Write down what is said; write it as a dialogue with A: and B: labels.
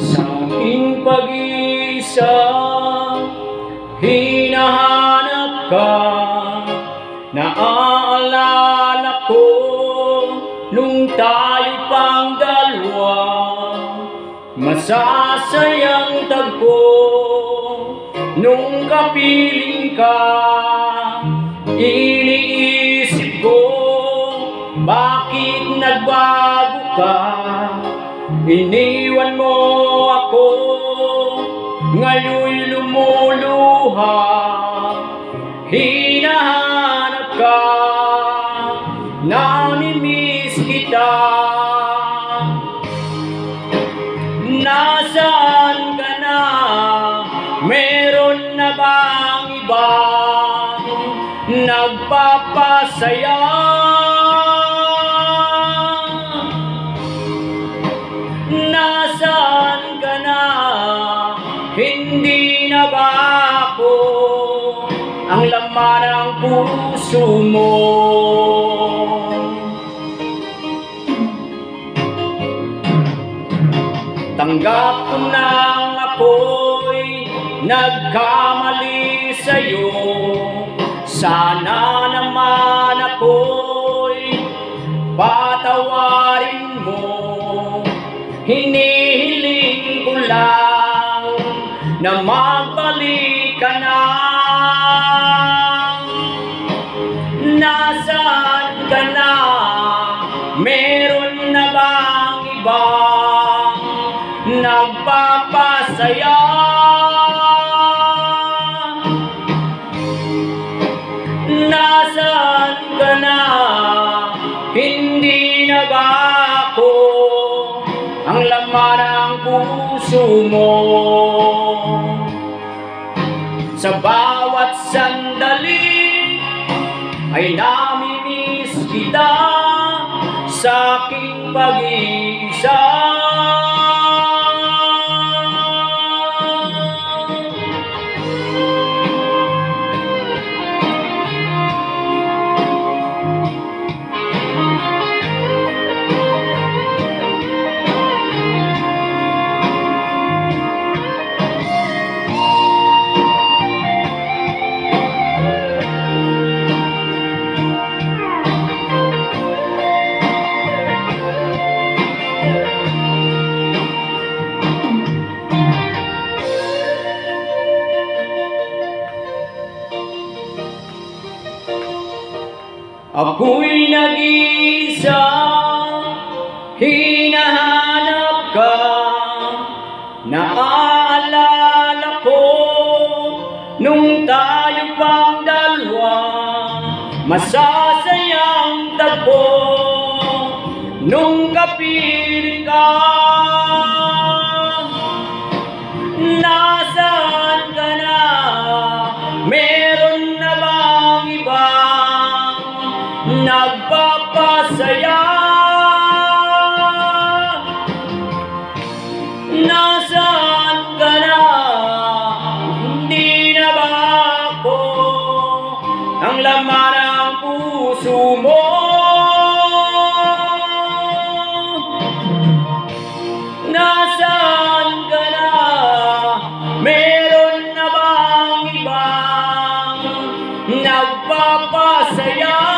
A: Sa aking pag-iisa, hinahanap ka. Naaalala ko nung tayo pang dalawa, masasayang tagpo nung kapiling ka. Iniisip ko, bakit nagbago ka? Iniwan mo ako, ngayon'y lumuluha. Hinahanap ka, namimiss kita. Nasaan ka na? Meron na bang ibang nagpapasaya? Nasaan ka na? Hindi na ba ako ang laman ng puso mo? Tanggap ko nang ako'y nagkamali sa'yo. Sana naman ako'y patawarin mo. Hinihiling ko lang na magbalik ka na. Nasaan ka na? Meron na bang ibang nagpapasaya? Nasaan ka na? Hindi na ba ako ang laman ng puso mo? Sa bawat sandali ay namimiss kita sa aking pag-iisa. Ako'y nag-iisa, hinahanap ka. Naaalala ko nung tayo pang dalawa, masasayang tagpo nung kapiling ka. Nasaan ka na? Meron na bang ibang nagpapasaya? Nasaan ka na? Hindi na ba ako ang laman ng puso mo? Nasaan ka na? Meron na bang ibang nagpapasaya?